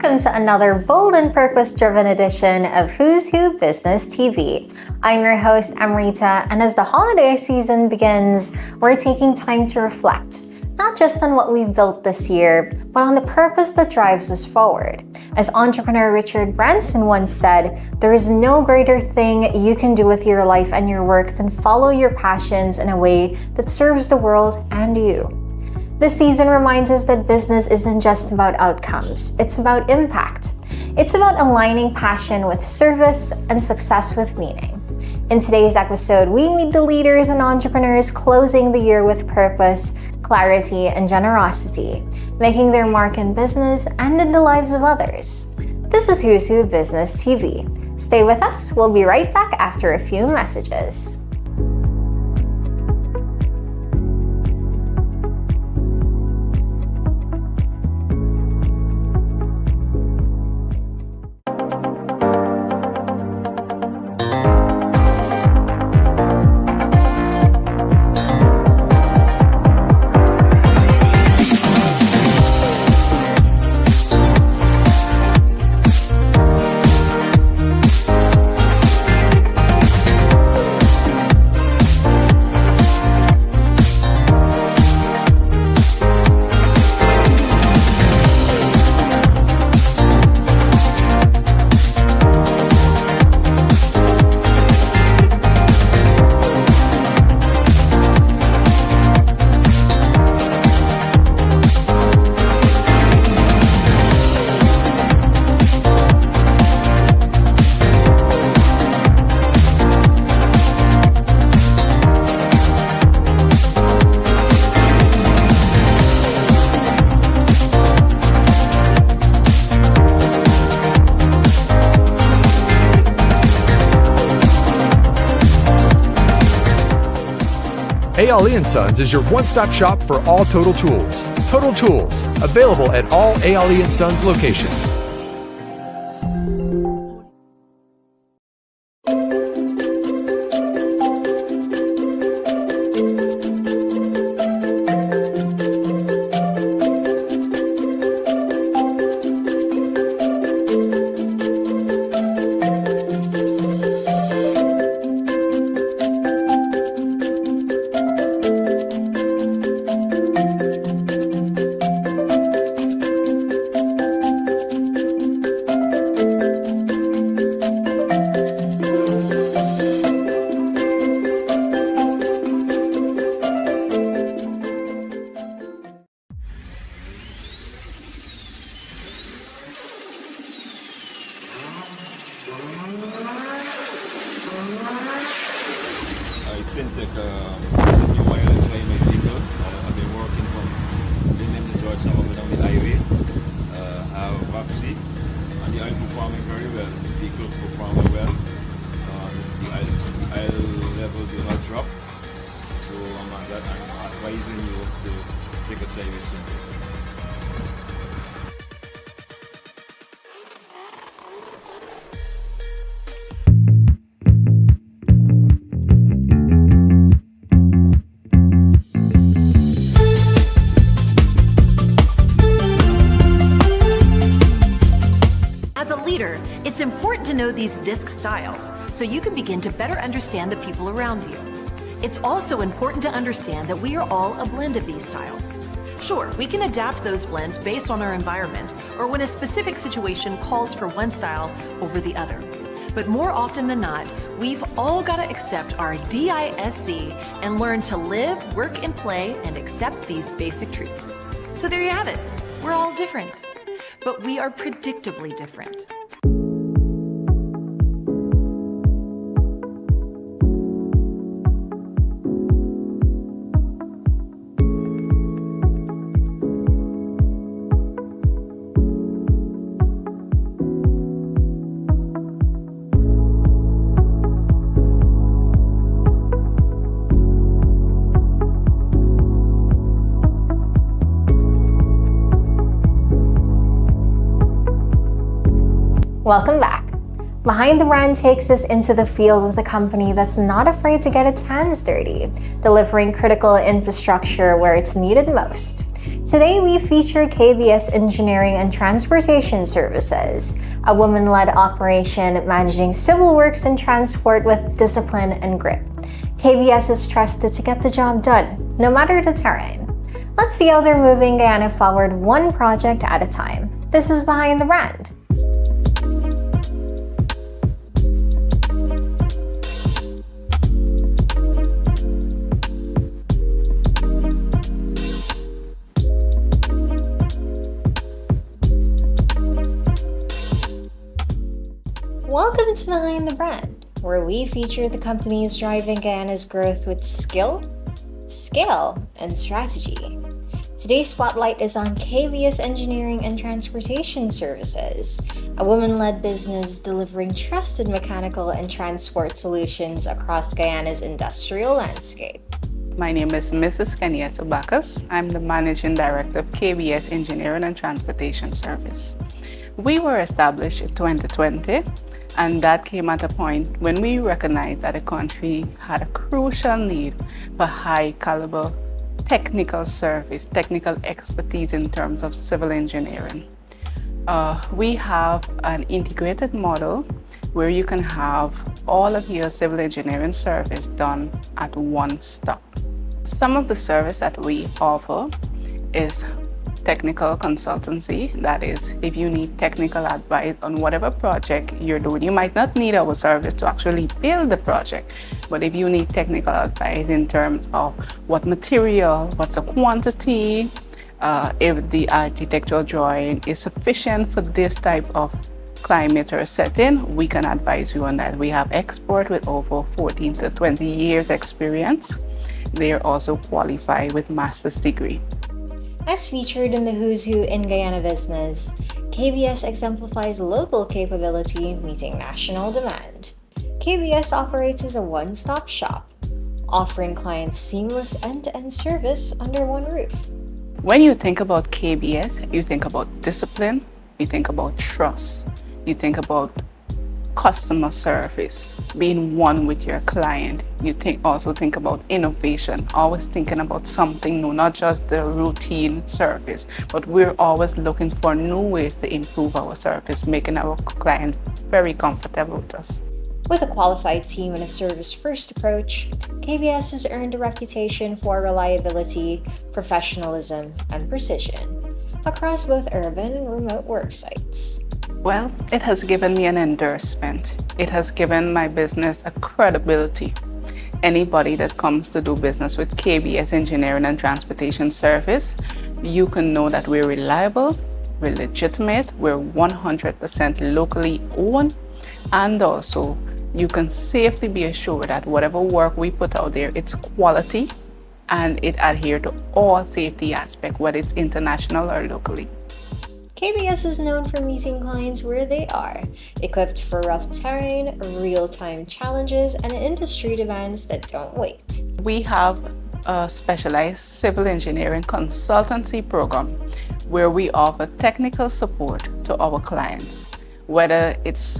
welcome to another bold and purpose-driven edition of Who's Who Business TV. I'm your host, Amrita, and as the holiday season begins, we're taking time to reflect, not just on what we've built this year, but on the purpose that drives us forward. As entrepreneur Richard Branson once said, there is no greater thing you can do with your life and your work than follow your passions in a way that serves the world and you. This season reminds us that business isn't just about outcomes, it's about impact. It's about aligning passion with service and success with meaning. In today's episode, we meet the leaders and entrepreneurs closing the year with purpose, clarity, and generosity, making their mark in business and in the lives of others. This is Who's Who Business TV. Stay with us, we'll be right back after a few messages. Ale & Sons is your one-stop shop for all Total Tools. Total Tools, available at all Ale & Sons locations. Syntec is a new oil and try my vehicle. I've been working from Linden to Georgetown down the highway. Have vaccine and the oil performing very well. The vehicle performing well. The oil level will not drop. So I'm advising you to take a try with Syntec. It's important to know these disc styles so you can begin to better understand the people around you. It's also important to understand that we are all a blend of these styles. Sure, we can adapt those blends based on our environment or when a specific situation calls for one style over the other. But more often than not, we've all got to accept our DISC and learn to live, work, and play and accept these basic truths. So there you have it. We're all different, but we are predictably different. Welcome back. Behind the Brand takes us into the field with a company that's not afraid to get its hands dirty, delivering critical infrastructure where it's needed most. Today we feature KBS Engineering and Transportation Services, a woman-led operation managing civil works and transport with discipline and grit. KBS is trusted to get the job done, no matter the terrain. Let's see how they're moving Guyana forward one project at a time. This is Behind the Brand. Welcome to Behind the Brand, where we feature the companies driving Guyana's growth with skill, scale, and strategy. Today's spotlight is on KBS Engineering and Transportation Services, a woman-led business delivering trusted mechanical and transport solutions across Guyana's industrial landscape. My name is Mrs. Kenyatta Bacchus. I'm the Managing Director of KBS Engineering and Transportation Service. We were established in 2020, and that came at a point when we recognized that the country had a crucial need for high-caliber technical service, technical expertise in terms of civil engineering. We have an integrated model where you can have all of your civil engineering service done at one stop. Some of the service that we offer is technical consultancy. That is, if you need technical advice on whatever project you're doing, you might not need our service to actually build the project, but if you need technical advice in terms of what material, what's the quantity, if the architectural drawing is sufficient for this type of climate or setting, we can advise you on that. We have experts with over 14 to 20 years experience. They are also qualified with master's degree. As featured in the Who's Who in Guyana Business, KBS exemplifies local capability meeting national demand. KBS operates as a one-stop shop, offering clients seamless end-to-end service under one roof. When you think about KBS, you think about discipline, you think about trust, you think about customer service, being one with your client. You also think about innovation, always thinking about something new, not just the routine service, but we're always looking for new ways to improve our service, making our client very comfortable with us. With a qualified team and a service-first approach, KBS has earned a reputation for reliability, professionalism, and precision across both urban and remote work sites. Well, it has given me an endorsement. It has given my business a credibility. Anybody that comes to do business with KBS Engineering and Transportation Service, you can know that we're reliable, we're legitimate, we're 100% locally owned, and also you can safely be assured that whatever work we put out there, it's quality and it adheres to all safety aspects, whether it's international or locally. KBS is known for meeting clients where they are, equipped for rough terrain, real-time challenges, and industry demands that don't wait. We have a specialized civil engineering consultancy program where we offer technical support to our clients, whether it's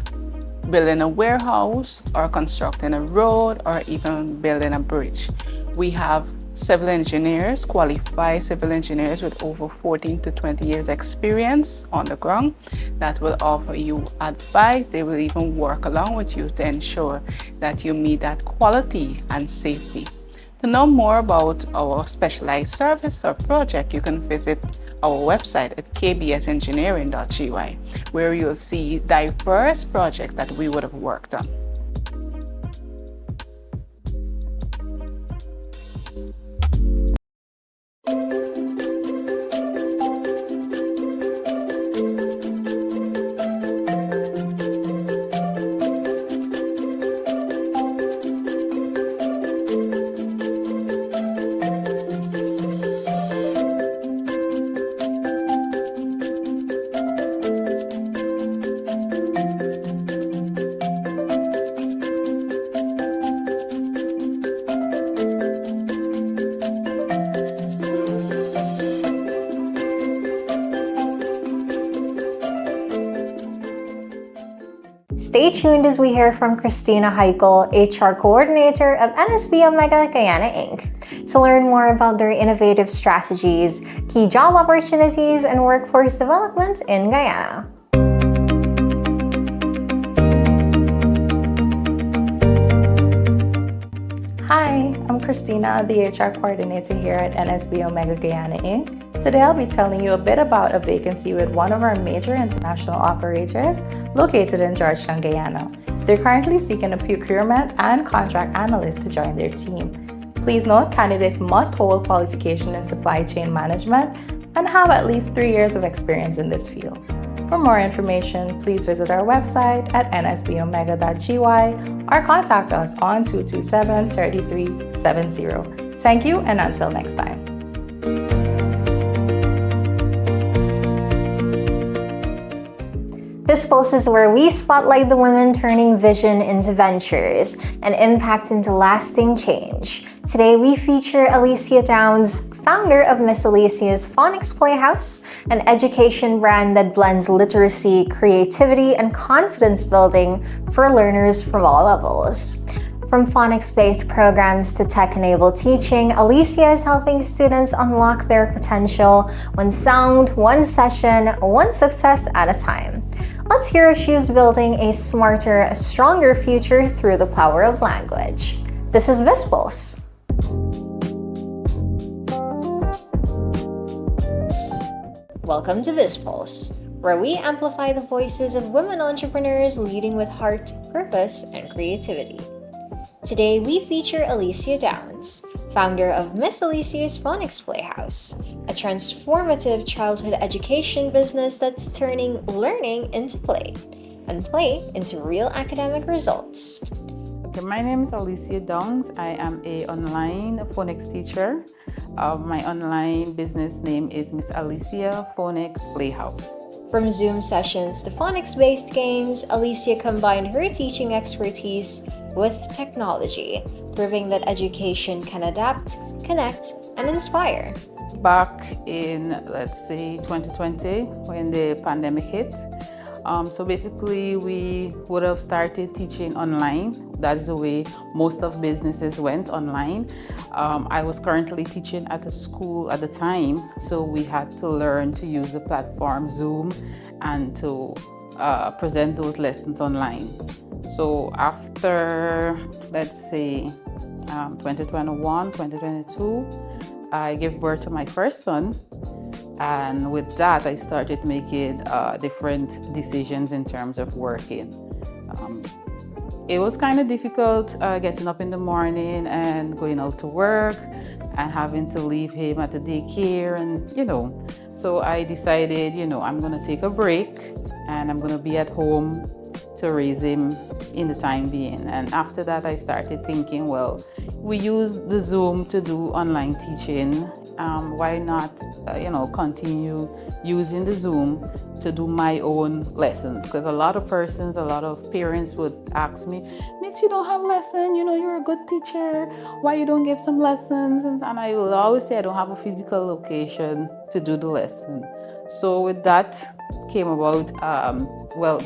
building a warehouse or constructing a road or even building a bridge. We have civil engineers, qualified civil engineers with over 14 to 20 years experience on the ground that will offer you advice. They will even work along with you to ensure that you meet that quality and safety. To know more about our specialized service or project, you can visit our website at kbsengineering.gy, where you'll see diverse projects that we would have worked on. Stay tuned as we hear from Christina Heichel, HR Coordinator of NSBOmega Guyana Inc., to learn more about their innovative strategies, key job opportunities, and workforce development in Guyana. Hi, I'm Christina, the HR coordinator here at NSBOmega Guyana Inc. Today I'll be telling you a bit about a vacancy with one of our major international operators located in Georgetown, Guyana. They're currently seeking a procurement and contract analyst to join their team. Please note, candidates must hold qualification in supply chain management and have at least 3 years of experience in this field. For more information, please visit our website at nsbomega.gy or contact us on 227-3370. Thank you, and until next time. BizzPulse is where we spotlight the women turning vision into ventures and impact into lasting change. Today we feature Alicia Downs, founder of Miss Alicia's Phonics Playhouse, an education brand that blends literacy, creativity, and confidence building for learners from all levels. From phonics-based programs to tech-enabled teaching, Alicia is helping students unlock their potential one sound, one session, one success at a time. Let's hear how she's building a smarter, stronger future through the power of language. This is BizzPulse. Welcome to BizzPulse, where we amplify the voices of women entrepreneurs leading with heart, purpose, and creativity. Today, we feature Alicia Downs, founder of Miss Alicia's Phonics Playhouse, a transformative childhood education business that's turning learning into play, and play into real academic results. Okay, my name is Alicia Downs. I am an online phonics teacher. My online business name is Miss Alicia Phonics Playhouse. From Zoom sessions to phonics-based games, Alicia combined her teaching expertise with technology, proving that education can adapt, connect, and inspire. Back in, let's say, 2020, when the pandemic hit, so basically we would have started teaching online. That's the way most of businesses went online. I was currently teaching at a school at the time, so we had to learn to use the platform Zoom and to present those lessons online. So after, let's say, 2021, 2022, I gave birth to my first son. And with that, I started making different decisions in terms of working. It was kind of difficult getting up in the morning and going out to work and having to leave him at the daycare, and so I decided, I'm going to take a break and I'm going to be at home to raise him in the time being. And after that, I started thinking, well, we use the Zoom to do online teaching. Why not, continue using the Zoom to do my own lessons? Because a lot of parents would ask me, Miss, you don't have lessons, you're a good teacher. Why you don't give some lessons? And I will always say I don't have a physical location to do the lesson. So with that came about,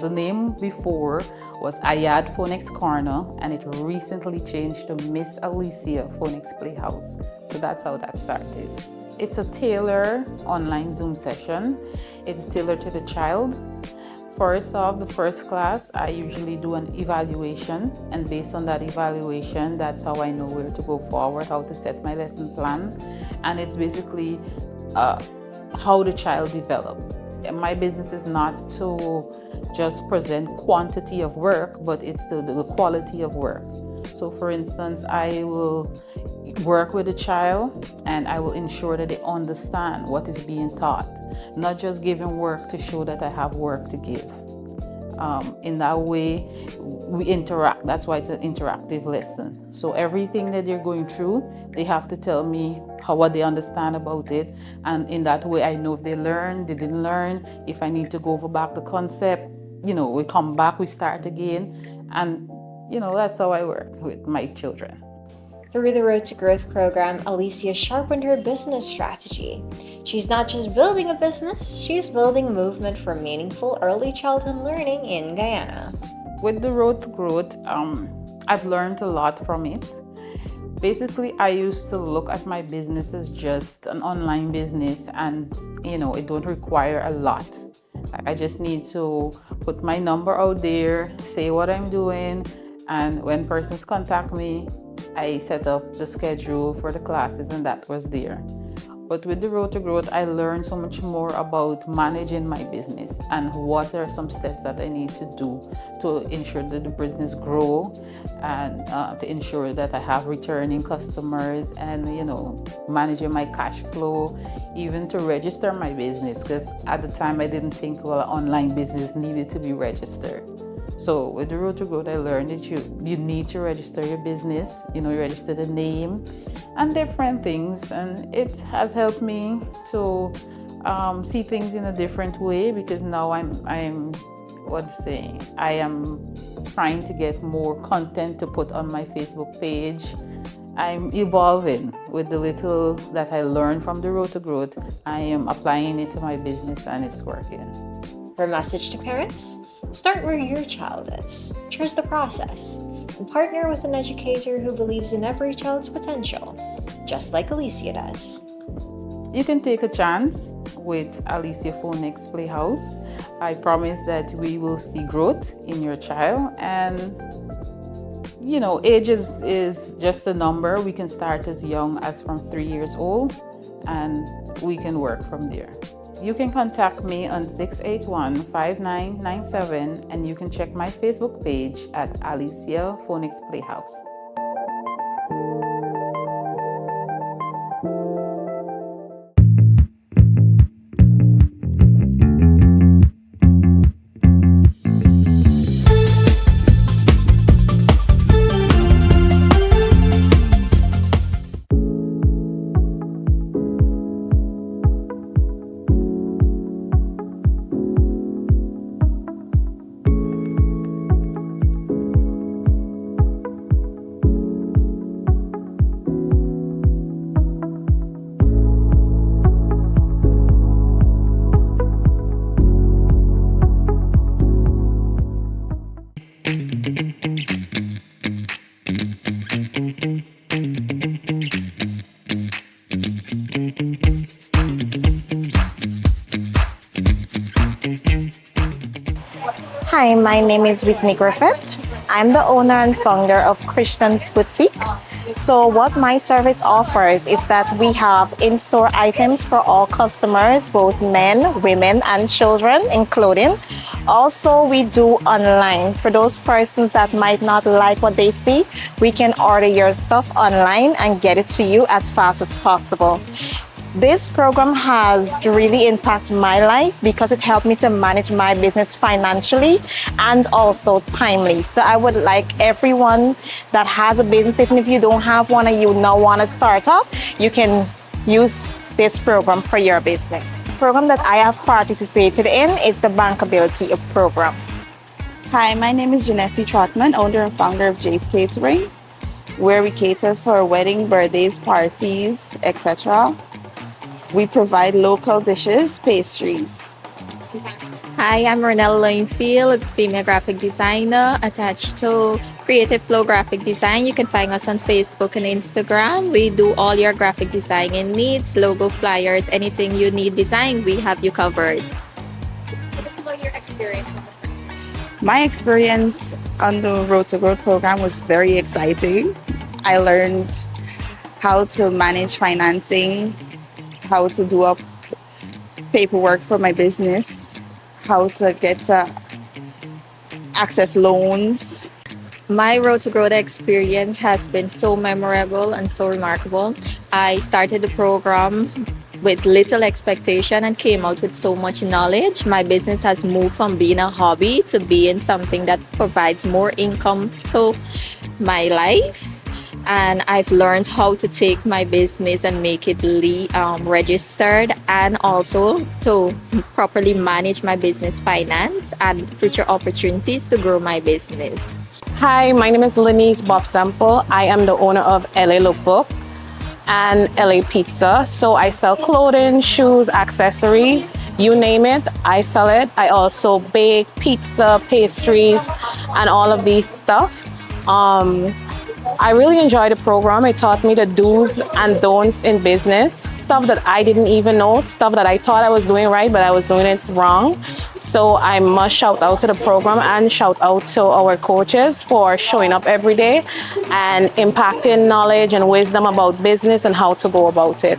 the name before was Ayad Phonics Corner, and it recently changed to Miss Alicia Phonics Playhouse. So that's how that started. It's a tailored online Zoom session. It's tailored to the child. First off, the first class, I usually do an evaluation, and based on that evaluation, that's how I know where to go forward, how to set my lesson plan. And it's basically how the child develops. My business is not to just present quantity of work, but it's the quality of work. So for instance, I will work with a child and I will ensure that they understand what is being taught, not just giving work to show that I have work to give. In that way, we interact. That's why it's an interactive lesson. So everything that they're going through, they have to tell me what they understand about it. And in that way, I know if they learned, they didn't learn. If I need to go over back the concept, we come back, we start again. And, that's how I work with my children. Through the Road to Growth program, Alicia sharpened her business strategy. She's not just building a business, she's building a movement for meaningful early childhood learning in Guyana. With the Road to Growth, I've learned a lot from it. Basically, I used to look at my business as just an online business, and it don't require a lot. I just need to put my number out there, say what I'm doing, and when persons contact me, I set up the schedule for the classes, and that was there. But with the Road to Growth, I learned so much more about managing my business and what are some steps that I need to do to ensure that the business grow, and to ensure that I have returning customers, and managing my cash flow, even to register my business, because at the time I didn't think, well, an online business needed to be registered. So with the Road to Growth, I learned that you need to register your business, you register the name and different things. And it has helped me to see things in a different way, because now I am trying to get more content to put on my Facebook page. I'm evolving with the little that I learned from the Road to Growth. I am applying it to my business, and it's working. Her message to parents? Start where your child is. Trust the process. And partner with an educator who believes in every child's potential, just like Alicia does. You can take a chance with Alicia Phonics Playhouse. I promise that we will see growth in your child. And age is just a number. We can start as young as from 3 years old, and we can work from there. You can contact me on 681-5997, and you can check my Facebook page at Alicia Phonics Playhouse. Hi, my name is Whitney Griffith. I'm the owner and founder of Christian's Boutique. So what my service offers is that we have in-store items for all customers, both men, women, and children, including. Also, we do online. For those persons that might not like what they see, we can order your stuff online and get it to you as fast as possible. This program has really impacted my life because it helped me to manage my business financially and also timely. So I would like everyone that has a business, even if you don't have one and you now want to start up, you can use this program for your business. The program that I have participated in is the Bankability program. Hi, my name is Janesse Trotman, owner and founder of Jay's Catering, where we cater for wedding, birthdays, parties, etc. We provide local dishes, pastries. Hi, I'm Ronelle Loinfield, female graphic designer attached to Creative Flow Graphic Design. You can find us on Facebook and Instagram. We do all your graphic designing needs, logo, flyers, anything you need design, we have you covered. Tell us about your experience on the program. My experience on the Road to Growth program was very exciting. I learned how to manage financing, how to do up paperwork for my business, how to get to access loans. My Road to Growth experience has been so memorable and so remarkable. I started the program with little expectation and came out with so much knowledge. My business has moved from being a hobby to being something that provides more income to my life. And I've learned how to take my business and make it registered, and also to properly manage my business finance and future opportunities to grow my business. Hi, my name is Lenise Bob Sample. I am the owner of LA Lookbook and LA Pizza. So I sell clothing, shoes, accessories, you name it, I sell it. I also bake pizza, pastries, and all of these stuff. I really enjoyed the program. It taught me the do's and don'ts in business, stuff that I didn't even know, stuff that I thought I was doing right, but I was doing it wrong. So I must shout out to the program and shout out to our coaches for showing up every day and impacting knowledge and wisdom about business and how to go about it.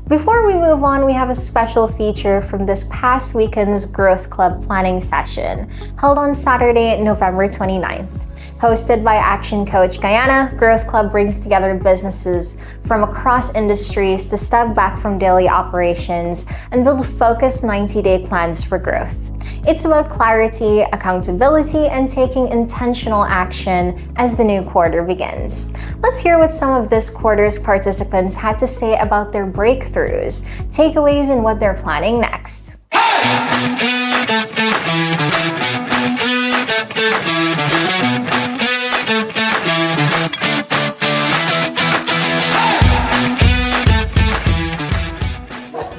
Before we move on, we have a special feature from this past weekend's Growth Club planning session, held on Saturday, November 29th. Hosted by Action Coach Guyana, Growth Club brings together businesses from across industries to step back from daily operations and build focused 90-day plans for growth. It's about clarity, accountability, and taking intentional action as the new quarter begins. Let's hear what some of this quarter's participants had to say about their breakthroughs, takeaways, and what they're planning next.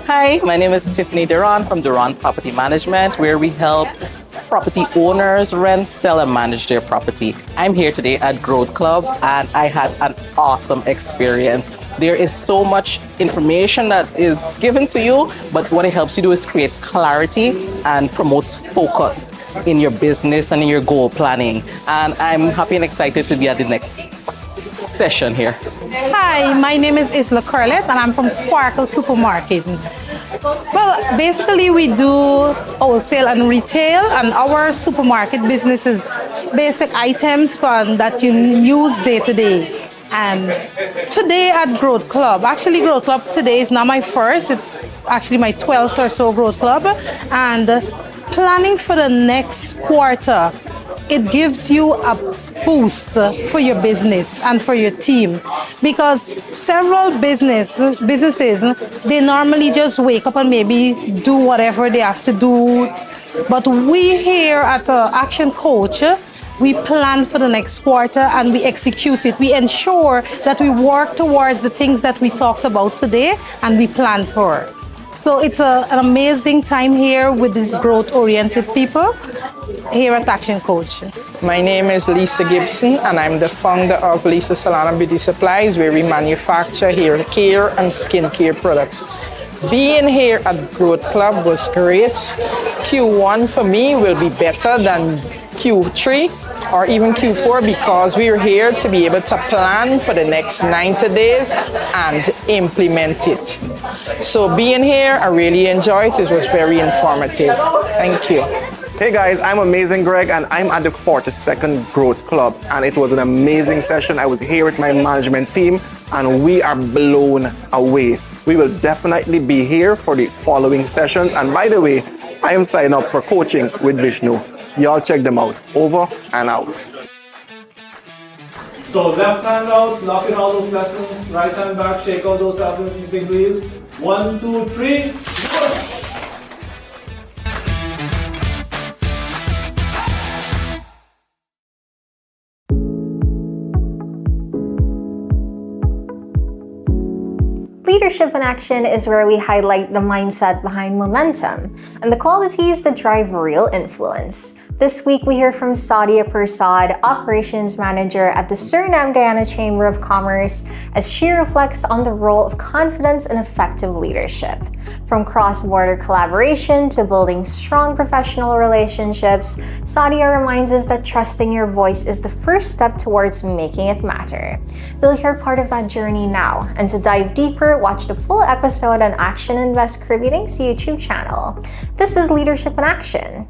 Hi, my name is Tiffany Duran from Duran Property Management, where we help property owners rent, sell, and manage their property. I'm here today at Growth Club, and I had an awesome experience. There is so much information that is given to you, but what it helps you do is create clarity and promotes focus in your business and in your goal planning. And I'm happy and excited to be at the next session here. Hi, my name is Isla Curlet and I'm from Sparkle Supermarket. Well, basically we do wholesale and retail, and our supermarket business is basic items that you use day to day. Today at Growth Club, actually Growth Club today is not my first, it's actually my 12th or so Growth Club, and planning for the next quarter, it gives you a boost for your business and for your team, because several businesses, they normally just wake up and maybe do whatever they have to do. But we here at Action Coach, we plan for the next quarter and we execute it. We ensure that we work towards the things that we talked about today and we plan for. So it's an amazing time here with these growth-oriented people here at Action Coach. My name is Lisa Gibson and I'm the founder of Lisa Salon and Beauty Supplies, where we manufacture hair care and skincare products. Being here at Growth Club was great. Q1 for me will be better than Q3 or even Q4 because we're here to be able to plan for the next 90 days and implement it. So being here, I really enjoyed it. It was very informative. Thank you. Hey guys, I'm Amazing Greg and I'm at the 42nd Growth Club, and it was an amazing session. I was here with my management team and we are blown away. We will definitely be here for the following sessions, and by the way, I am signing up for coaching with Vishnu. Y'all check them out. Over and out. So left hand out, lock in all those lessons. Right hand back, shake out those big wheels. 1, 2, 3, go! Leadership in Action is where we highlight the mindset behind momentum and the qualities that drive real influence. This week, we hear from Saudia Persaud, Operations Manager at the Suriname Guyana Chamber of Commerce, as she reflects on the role of confidence and effective leadership. From cross-border collaboration to building strong professional relationships, Saudia reminds us that trusting your voice is the first step towards making it matter. We'll hear part of that journey now, and to dive deeper, watch the full episode on Action Invest Caribbean's YouTube channel. This is Leadership in Action.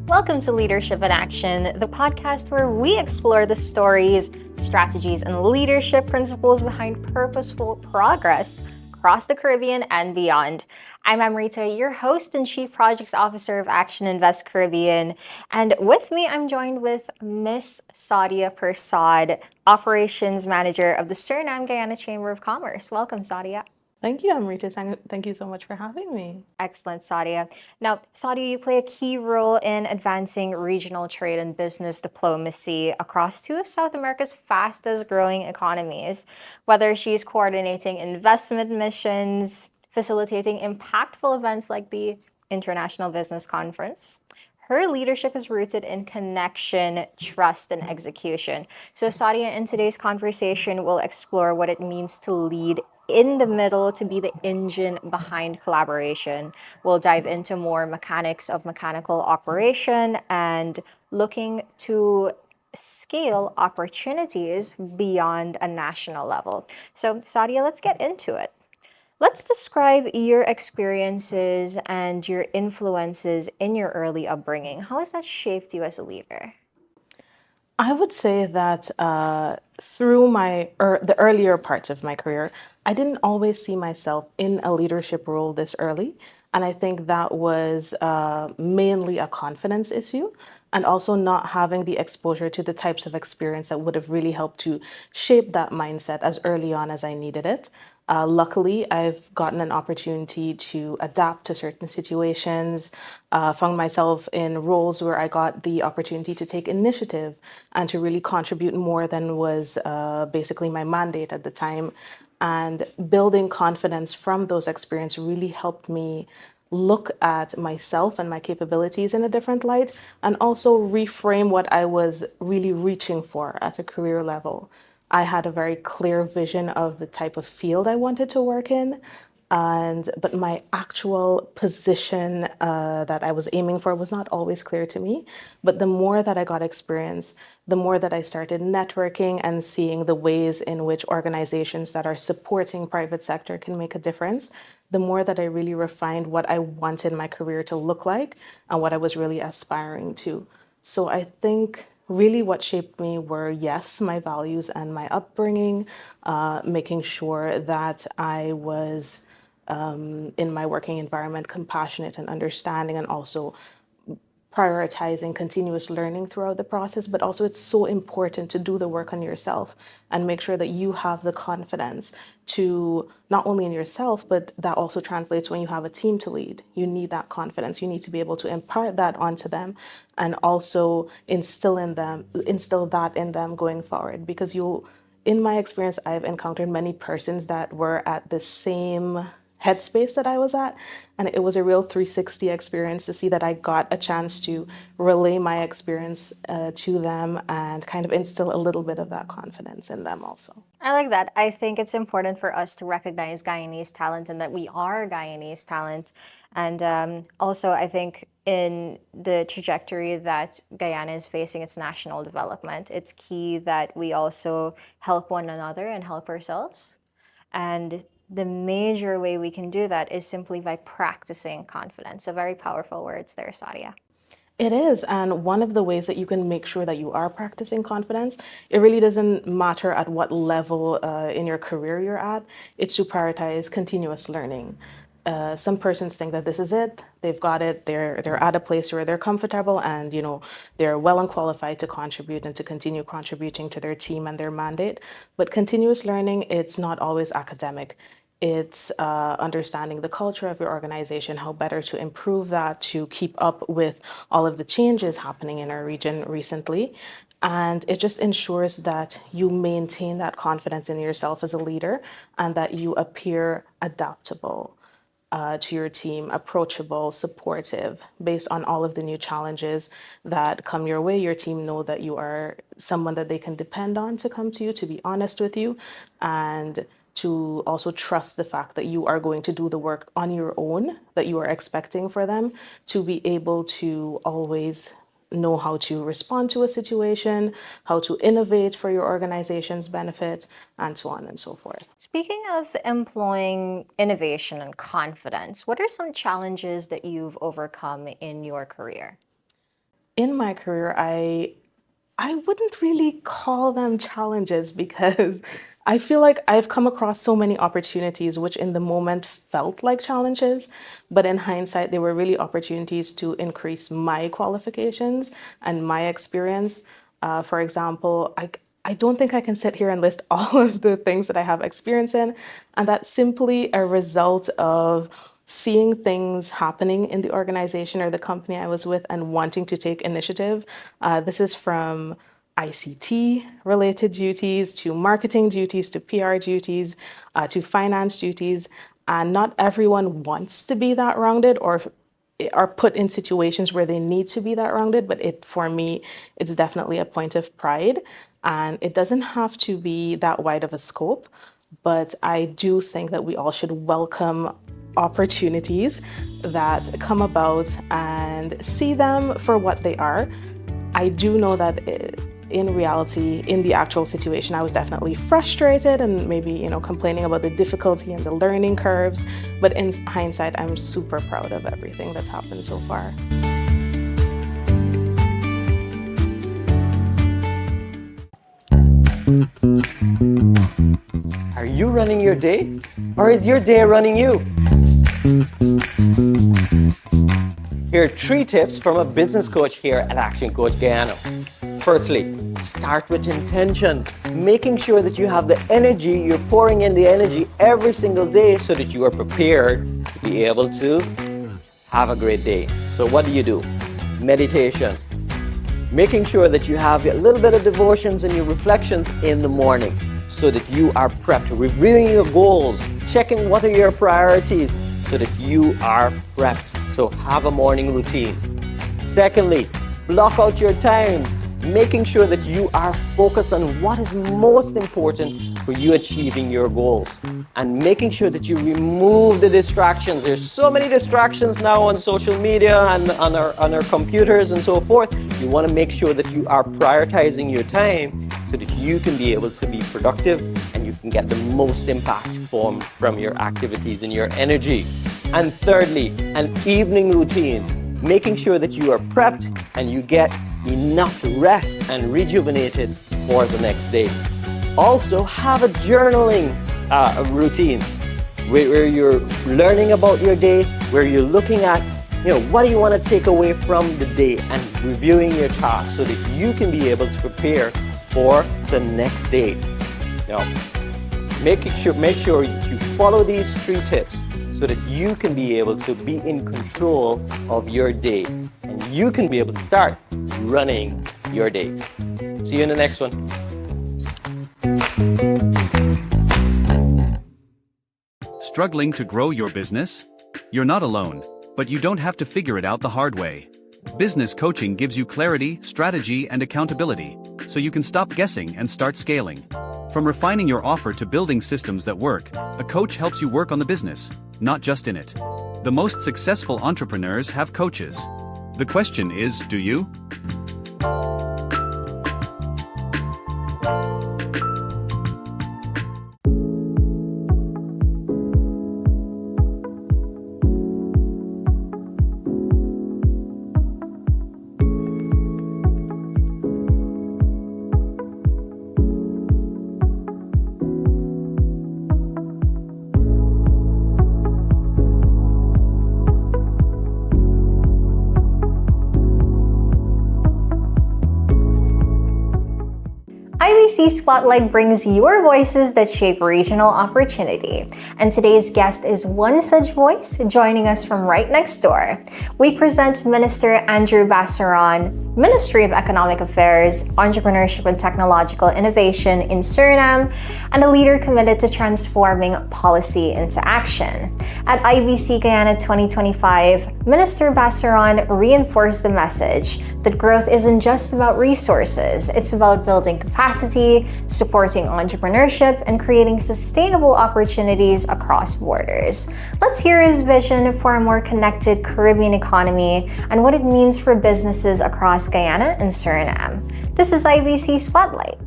Welcome to Leadership in Action, the podcast where we explore the stories, strategies, and leadership principles behind purposeful progress across the Caribbean and beyond. I'm Amrita, your host and Chief Projects Officer of Action Invest Caribbean. And with me, I'm joined with Miss Saudia Persaud, Operations Manager of the Suriname Guyana Chamber of Commerce. Welcome, Saudia. Thank you, Amrita. Thank you so much for having me. Excellent, Saudia. Now, Saudia, you play a key role in advancing regional trade and business diplomacy across two of South America's fastest growing economies. Whether she's coordinating investment missions, facilitating impactful events like the International Business Conference, her leadership is rooted in connection, trust, and execution. So, Saudia, in today's conversation, we'll explore what it means to lead in the middle, to be the engine behind collaboration. We'll dive into more mechanics of mechanical operation and looking to scale opportunities beyond a national level. So, Saudia, let's get into it. Let's describe your experiences and your influences in your early upbringing. How has that shaped you as a leader? I would say that through the earlier parts of my career, I didn't always see myself in a leadership role this early. And I think that was mainly a confidence issue, and also not having the exposure to the types of experience that would have really helped to shape that mindset as early on as I needed it. Luckily, I've gotten an opportunity to adapt to certain situations, found myself in roles where I got the opportunity to take initiative and to really contribute more than was basically my mandate at the time. And building confidence from those experiences really helped me look at myself and my capabilities in a different light, and also reframe what I was really reaching for at a career level. I had a very clear vision of the type of field I wanted to work in, but my actual position that I was aiming for was not always clear to me. But the more that I got experience, the more that I started networking and seeing the ways in which organizations that are supporting private sector can make a difference, the more that I really refined what I wanted my career to look like and what I was really aspiring to. So I think really what shaped me were, yes, my values and my upbringing, making sure that I was in my working environment compassionate and understanding, and also prioritizing continuous learning throughout the process. But also, it's so important to do the work on yourself and make sure that you have the confidence to not only in yourself, but that also translates when you have a team to lead. You need that confidence. You need to be able to impart that onto them, and also instill that in them going forward. Because in my experience, I've encountered many persons that were at the same headspace that I was at. And it was a real 360 experience to see that I got a chance to relay my experience to them and kind of instill a little bit of that confidence in them also. I like that. I think it's important for us to recognize Guyanese talent and that we are Guyanese talent. And also, I think in the trajectory that Guyana is facing its national development, it's key that we also help one another and help ourselves. And the major way we can do that is simply by practicing confidence. So very powerful words there, Saudia. It is. And one of the ways that you can make sure that you are practicing confidence, it really doesn't matter at what level in your career you're at, it's to prioritize continuous learning. Some persons think that this is it, they've got it, they're at a place where they're comfortable, and they're well and qualified to contribute and to continue contributing to their team and their mandate. But continuous learning, it's not always academic. It's understanding the culture of your organization, how better to improve that, to keep up with all of the changes happening in our region recently. And it just ensures that you maintain that confidence in yourself as a leader, and that you appear adaptable to your team, approachable, supportive, based on all of the new challenges that come your way. Your team know that you are someone that they can depend on to come to you, to be honest with you, and to also trust the fact that you are going to do the work on your own that you are expecting for them, to be able to always know how to respond to a situation, how to innovate for your organization's benefit, and so on and so forth. Speaking of employing innovation and confidence, what are some challenges that you've overcome in your career? In my career, I wouldn't really call them challenges, because I feel like I've come across so many opportunities which in the moment felt like challenges, but in hindsight, they were really opportunities to increase my qualifications and my experience. For example, I don't think I can sit here and list all of the things that I have experience in, and that's simply a result of seeing things happening in the organization or the company I was with and wanting to take initiative. This is from ICT related duties to marketing duties to PR duties to finance duties, and not everyone wants to be that rounded or are put in situations where they need to be that rounded, but for me, it's definitely a point of pride. And it doesn't have to be that wide of a scope, but I do think that we all should welcome opportunities that come about and see them for what they are. I do know that in reality, in the actual situation, I was definitely frustrated and maybe, complaining about the difficulty and the learning curves. But in hindsight, I'm super proud of everything that's happened so far. Are you running your day, or is your day running you? Here are 3 tips from a business coach here at Action Coach Guyana. Firstly, start with intention, making sure that you have the energy, you're pouring in the energy every single day so that you are prepared to be able to have a great day. So what do? Meditation. Making sure that you have a little bit of devotions and your reflections in the morning so that you are prepped, reviewing your goals, checking what are your priorities so that you are prepped. So have a morning routine. Secondly, block out your time, making sure that you are focused on what is most important for you achieving your goals, and making sure that you remove the distractions. There's so many distractions now on social media and on our computers and so forth. You want to make sure that you are prioritizing your time so that you can be able to be productive and you can get the most impact from your activities and your energy. And thirdly, an evening routine, making sure that you are prepped and you get enough rest and rejuvenated for the next day. Also, have a journaling routine where you're learning about your day, where you're looking at, what do you want to take away from the day and reviewing your tasks so that you can be able to prepare for the next day. Make sure you follow these 3 tips so that you can be able to be in control of your day and you can be able to start running your day. See you in the next one. Struggling to grow your business? You're not alone, but you don't have to figure it out the hard way. Business coaching gives you clarity, strategy, and accountability, so you can stop guessing and start scaling. From refining your offer to building systems that work, a coach helps you work on the business, not just in it. The most successful entrepreneurs have coaches. The question is, do you? IBC Spotlight brings your voices that shape regional opportunity. And today's guest is one such voice, joining us from right next door. We present Minister Andrew Baasaron, Ministry of Economic Affairs, Entrepreneurship and Technological Innovation in Suriname, and a leader committed to transforming policy into action. At IBC Guyana 2025, Minister Baasaron reinforced the message that growth isn't just about resources, it's about building capacity, supporting entrepreneurship, and creating sustainable opportunities across borders. Let's hear his vision for a more connected Caribbean economy and what it means for businesses across Guyana and Suriname. This is IBC Spotlight.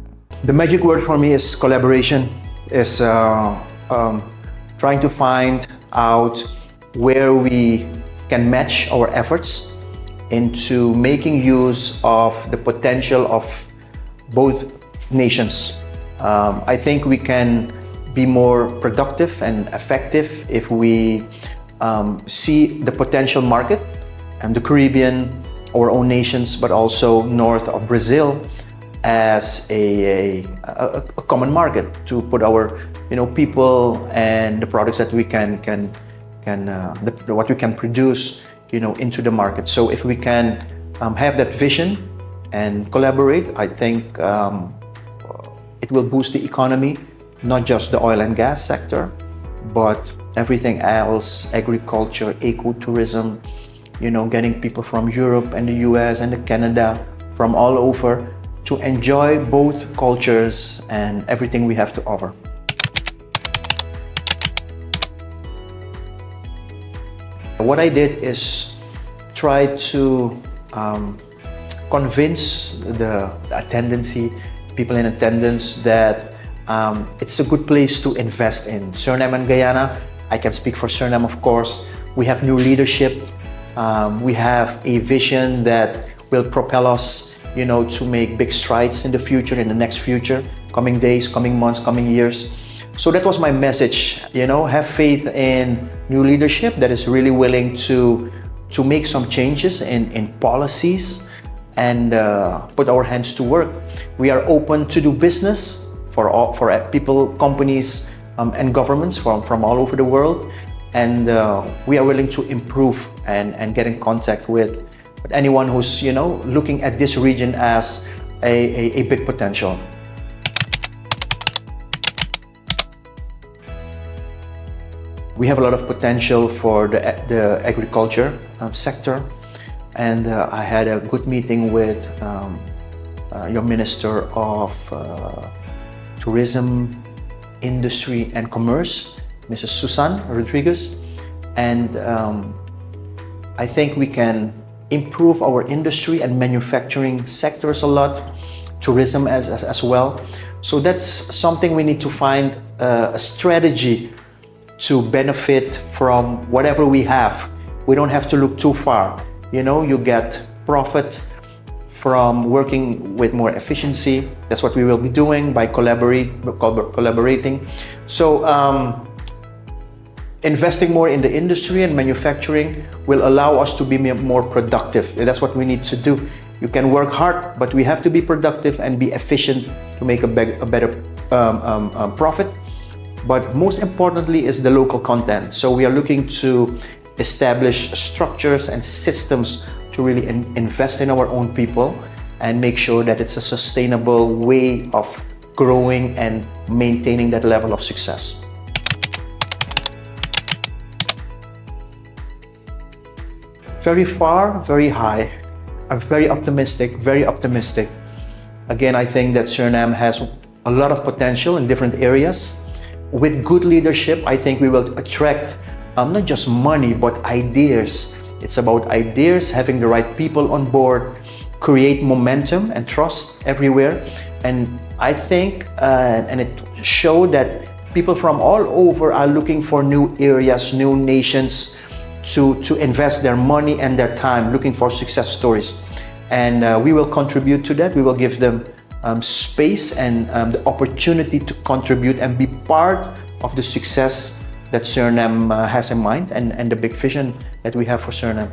The magic word for me is collaboration, is trying to find out where we can match our efforts into making use of the potential of both nations. I think we can be more productive and effective if we see the potential market and the Caribbean, our own nations, but also north of Brazil, as a common market to put our people and the products that we what we can produce into the market. So if we can have that vision and collaborate, I think it will boost the economy, not just the oil and gas sector, but everything else, agriculture, ecotourism, getting people from Europe and the US and Canada, from all over, to enjoy both cultures and everything we have to offer. What I did is try to convince the people in attendance that it's a good place to invest in. Suriname and Guyana, I can speak for Suriname, of course. We have new leadership. We have a vision that will propel us to make big strides in the future, in the next future, coming days, coming months, coming years. So that was my message, have faith in new leadership that is really willing to make some changes in policies and put our hands to work. We are open to do business for people, companies, and governments from all over the world. And we are willing to improve and get in contact with anyone who's looking at this region as a big potential. We have a lot of potential for the agriculture sector, and I had a good meeting with your Minister of Tourism, Industry and Commerce, Mrs. Susan Rodriguez, and I think we can improve our industry and manufacturing sectors a lot, tourism as well. So that's something we need to find a strategy to benefit from whatever we have. We don't have to look too far. You get profit from working with more efficiency. That's what we will be doing by collaborating. So investing more in the industry and manufacturing will allow us to be more productive. That's what we need to do. You can work hard, but we have to be productive and be efficient to make a better profit. But most importantly is the local content. So we are looking to establish structures and systems to really invest in our own people and make sure that it's a sustainable way of growing and maintaining that level of success. Very far, very high. I'm very optimistic, very optimistic. Again, I think that Suriname has a lot of potential in different areas. With good leadership, I think we will attract not just money, but ideas. It's about ideas, having the right people on board, create momentum and trust everywhere. And I think, and it showed that people from all over are looking for new areas, new nations to invest their money and their time, looking for success stories. And we will contribute to that. We will give them space and the opportunity to contribute and be part of the success that Suriname has in mind and the big vision that we have for Suriname.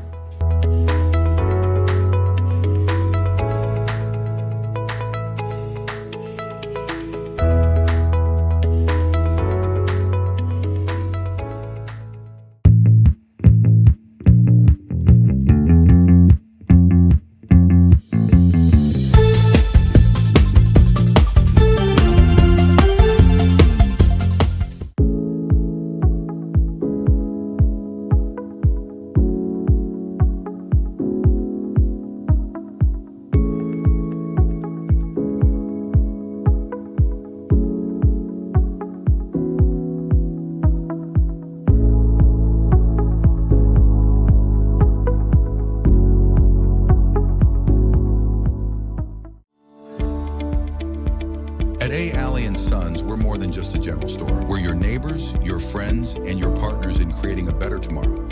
At A. Alley & Sons, we're more than just a general store. We're your neighbors, your friends, and your partners in creating a better tomorrow.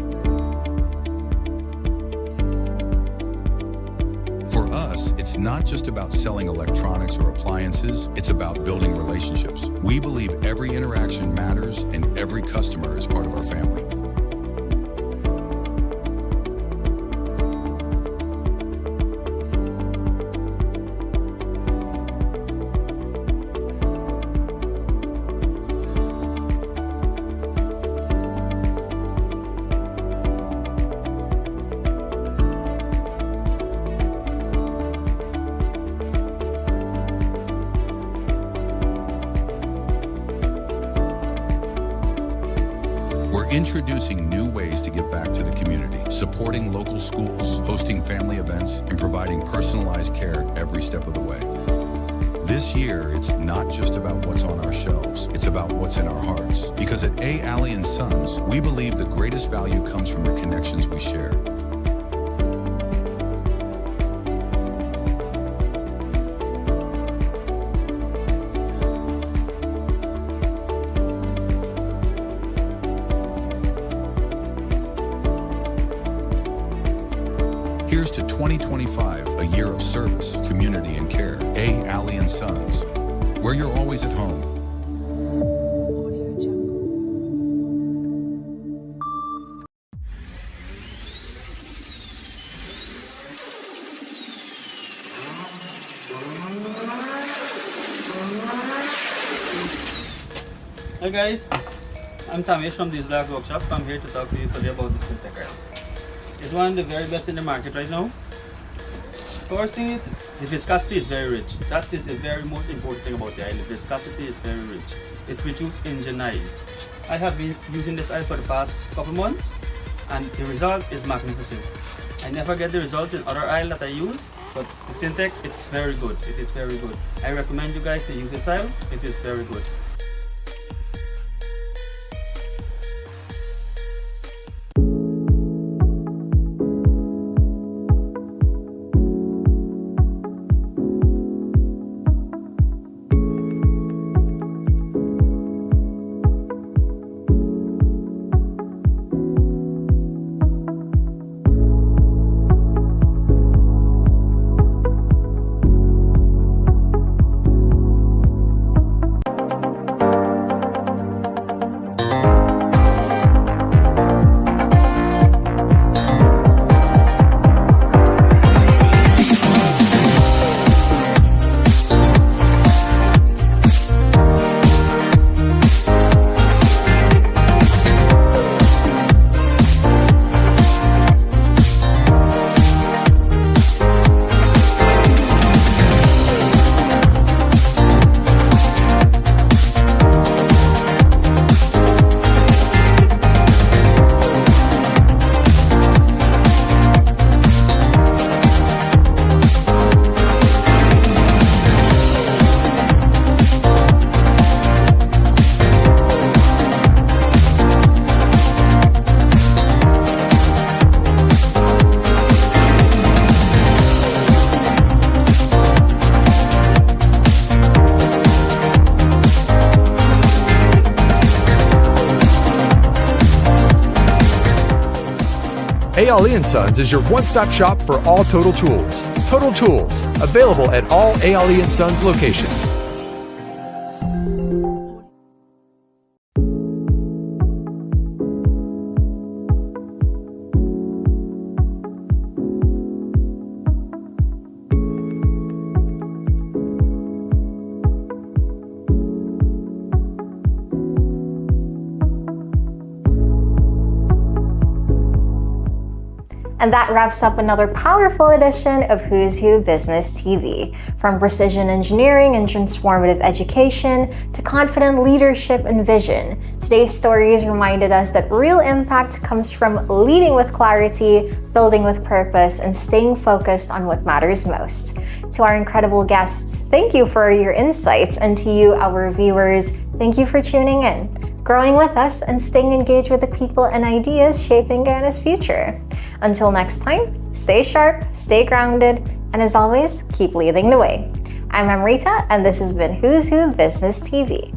For us, it's not just about selling electronics or appliances, it's about building relationships. We believe every interaction matters and every customer is part of our family. supporting local schools, hosting family events, and providing personalized care every step of the way. This year, it's not just about what's on our shelves, it's about what's in our hearts. Because at A. Alley & Sons, we believe the greatest value comes from the connections we share. Here's to 2025, a year of service, community, and care. A. Alley & Sons, where you're always at home. Hi guys, I'm Tamish from the Islak Workshop. I'm here to talk to you today about the Syntec oil. It's one of the very best in the market right now. First thing, the viscosity is very rich. That is the very most important thing about the oil. The viscosity is very rich. It reduces engine noise. I have been using this oil for the past couple months and the result is magnificent. I never get the result in other oil that I use, but the Syntec, it's very good. It is very good. I recommend you guys to use this oil. It is very good. A. Sons is your one-stop shop for all Total Tools. Total Tools, available at all A. Sons locations. And that wraps up another powerful edition of Who's Who Business TV. From precision engineering and transformative education to confident leadership and vision, today's stories reminded us that real impact comes from leading with clarity, building with purpose, and staying focused on what matters most. To our incredible guests, thank you for your insights, and to you, our viewers, thank you for tuning in, growing with us, and staying engaged with the people and ideas shaping Guyana's future. Until next time, stay sharp, stay grounded, and as always, keep leading the way. I'm Amrita, and this has been Who's Who Business TV.